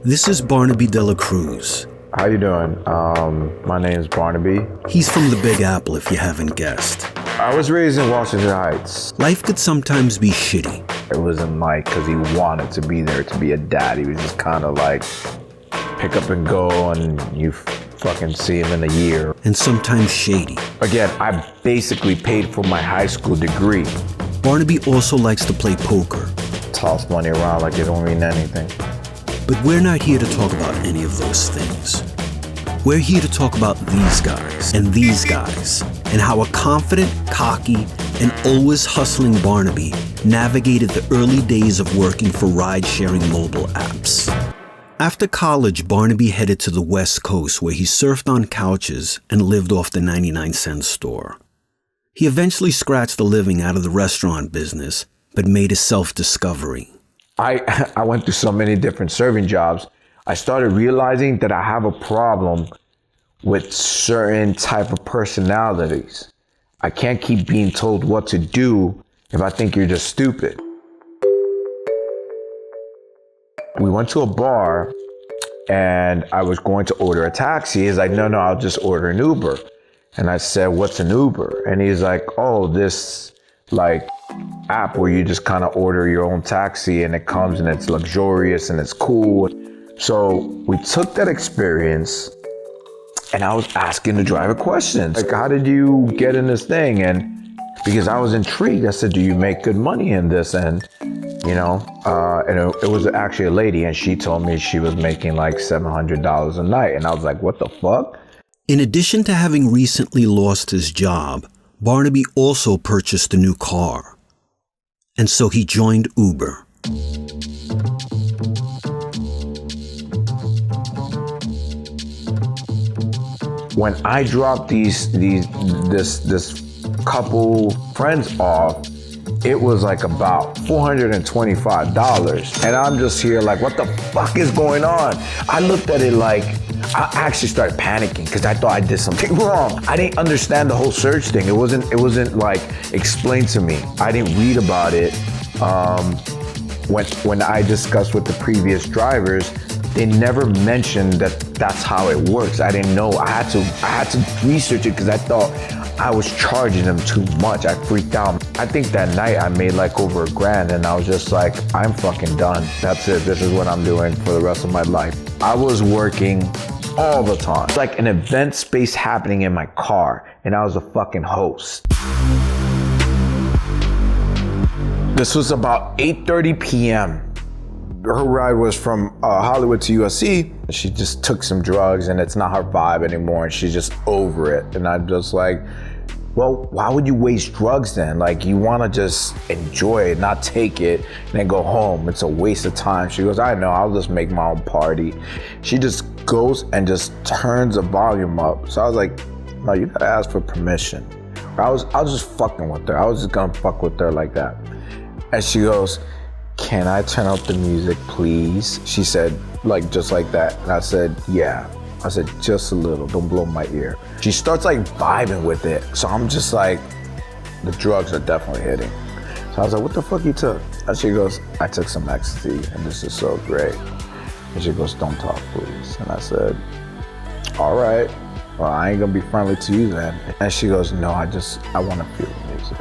This is Barnaby de la Cruz. How you doing? My name is Barnaby. He's from the Big Apple, if you haven't guessed. I was raised in Washington Heights. Life could sometimes be shitty. It wasn't like because he wanted to be there to be a dad. He was just kind of like pick up and go, and you fucking see him in a year. And sometimes shady. Again, I basically paid for my high school degree. Barnaby also likes to play poker. Toss money around like it don't mean anything. But we're not here to talk about any of those things. We're here to talk about these guys, and how a confident, cocky, and always hustling Barnaby navigated the early days of working for ride-sharing mobile apps. After college, Barnaby headed to the West Coast where he surfed on couches and lived off the 99-cent store. He eventually scratched a living out of the restaurant business, but made a self-discovery. I went through so many different serving jobs. I started realizing that I have a problem with certain type of personalities. I can't keep being told what to do if I think you're just stupid. We went to a bar and I was going to order a taxi. He's like, no, I'll just order an Uber. And I said, what's an Uber? And he's like, oh, this like app where you just kind of order your own taxi and it comes and it's luxurious and it's cool. So we took that experience and I was asking the driver questions. Like, how did you get in this thing? And because I was intrigued, I said, do you make good money in this? And, and it was actually a lady and she told me she was making like $700 a night. And I was like, what the fuck? In addition to having recently lost his job, Barnaby also purchased a new car. And so he joined Uber. When I dropped this couple friends off, it was like about $425. And I'm just here like, what the fuck is going on? I looked at it like, I actually started panicking because I thought I did something wrong. I didn't understand the whole surge thing. It wasn't like explained to me. I didn't read about it. When I discussed with the previous drivers, they never mentioned that that's how it works. I didn't know. I had to research it because I thought I was charging them too much. I freaked out. I think that night I made like over $1,000 and I was just like, I'm fucking done. That's it. This is what I'm doing for the rest of my life. I was working all the time. It's like an event space happening in my car and I was a fucking host. This was about 8:30 p.m. Her ride was from Hollywood to USC. She just took some drugs and it's not her vibe anymore and she's just over it. And I'm just like, well, why would you waste drugs then? Like, you wanna just enjoy it, not take it, and then go home. It's a waste of time. She goes, I know, I'll just make my own party. She just goes and just turns the volume up. So I was like, no, you gotta ask for permission. I was just fucking with her. I was just gonna fuck with her like that. And she goes, can I turn up the music, please? She said, like, just like that. And I said, yeah. I said, just a little, don't blow my ear. She starts like vibing with it. So I'm just like, the drugs are definitely hitting. So I was like, what the fuck you took? And she goes, I took some ecstasy and this is so great. And she goes, don't talk, please. And I said, all right, well, I ain't gonna be friendly to you then. And she goes, no, I wanna feel the music.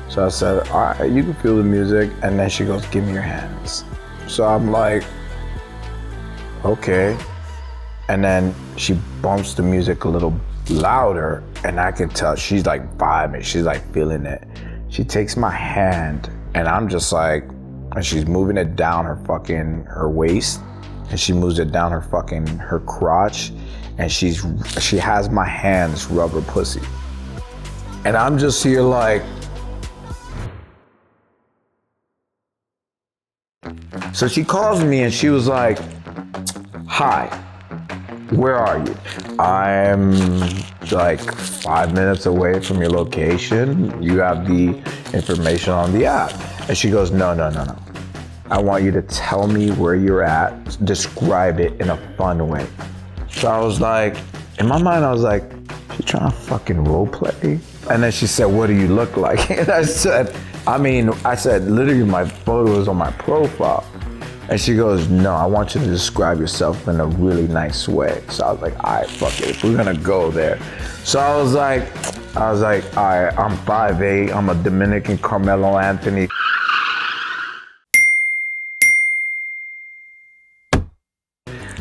So I said, all right, you can feel the music. And then she goes, give me your hands. So I'm like, okay. And then she bumps the music a little louder and I can tell she's like vibing, she's like feeling it. She takes my hand and I'm just like, and she's moving it down her waist and she moves it down her crotch and she has my hands rub her pussy. And I'm just here like, so she calls me and she was like, hi, where are you? I'm like 5 minutes away from your location. You have the information on the app. And she goes, no. I want you to tell me where you're at, describe it in a fun way. So I was like, in my mind, I was like, she trying to fucking role play? And then she said, what do you look like? And I said, literally my photo is on my profile. And she goes, no, I want you to describe yourself in a really nice way. So I was like, all right, fuck it, if we're gonna go there. So I was like, all right, I'm 5'8", I'm a Dominican Carmelo Anthony.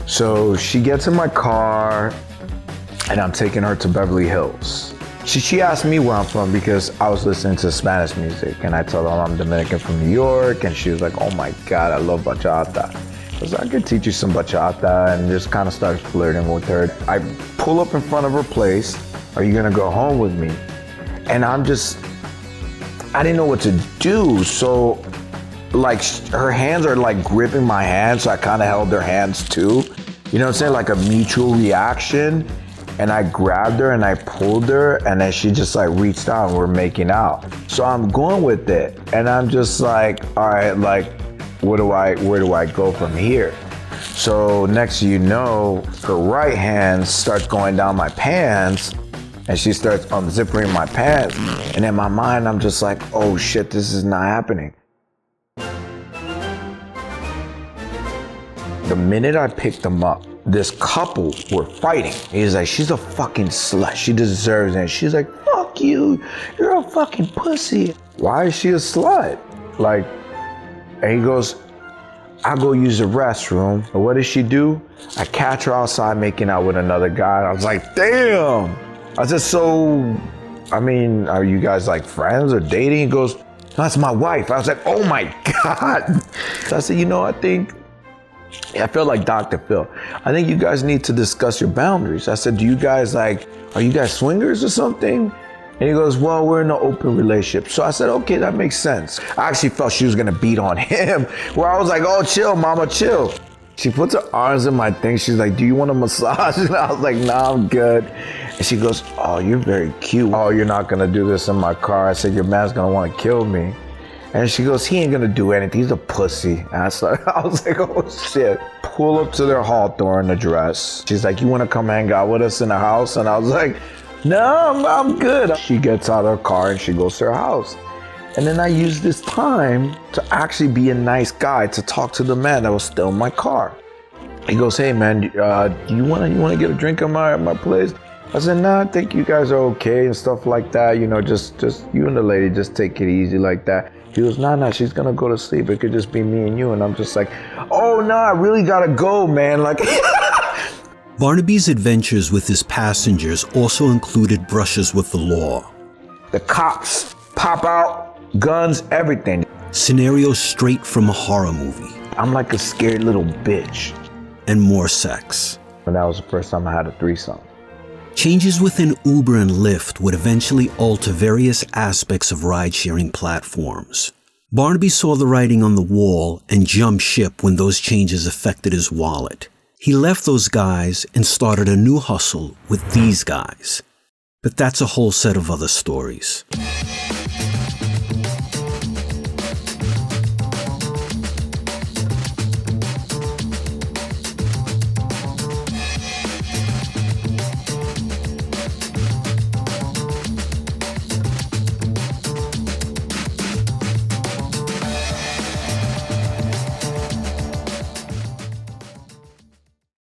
So she gets in my car and I'm taking her to Beverly Hills. She asked me where I'm from because I was listening to Spanish music, and I told her I'm Dominican from New York, and she was like, oh my God, I love bachata. I was like, I could teach you some bachata, and just kind of started flirting with her. I pull up in front of her place. Are you gonna go home with me? And I didn't know what to do. So like her hands are like gripping my hand, so I kind of held her hands too. You know what I'm saying? Like a mutual reaction. And I grabbed her and I pulled her, and then she just like reached out and we're making out. So I'm going with it, and I'm just like, all right, like, where do I go from here? So next you know, her right hand starts going down my pants, and she starts unzipping my pants. And in my mind, I'm just like, oh shit, this is not happening. The minute I picked them up, this couple were fighting. He's like, she's a fucking slut. She deserves it. She's like, fuck you. You're a fucking pussy. Why is she a slut? Like, and he goes, I go use the restroom. And what does she do? I catch her outside making out with another guy. I was like, damn. I said, so, I mean, are you guys like friends or dating? He goes, that's my wife. I was like, oh my God. So I said, you know, I felt like Dr. Phil. I think you guys need to discuss your boundaries. I said, are you guys swingers or something? And he goes, well, we're in an open relationship. So I said, okay, that makes sense. I actually felt she was gonna beat on him, where I was like, oh, chill, mama, chill. She puts her arms in my thing. She's like, do you want a massage? And I was like, nah, I'm good. And she goes, oh, you're very cute. Oh, you're not gonna do this in my car. I said, your man's gonna wanna kill me. And she goes, he ain't gonna do anything, he's a pussy. And I was like, oh shit. Pull up to their Hawthorne address. She's like, you wanna come hang out with us in the house? And I was like, no, I'm good. She gets out of her car and she goes to her house. And then I used this time to actually be a nice guy, to talk to the man that was still in my car. He goes, hey man, you wanna get a drink at my place? I said, nah, I think you guys are okay and stuff like that. You know, just you and the lady, just take it easy like that. He goes, nah, she's gonna go to sleep. It could just be me and you. And I'm just like, oh no, I really gotta go, man. Like. Barnaby's adventures with his passengers also included brushes with the law. The cops pop out, guns, everything. Scenarios straight from a horror movie. I'm like a scared little bitch. And more sex. And that was the first time I had a threesome. Changes within Uber and Lyft would eventually alter various aspects of ride-sharing platforms. Barnaby saw the writing on the wall and jumped ship when those changes affected his wallet. He left those guys and started a new hustle with these guys. But that's a whole set of other stories.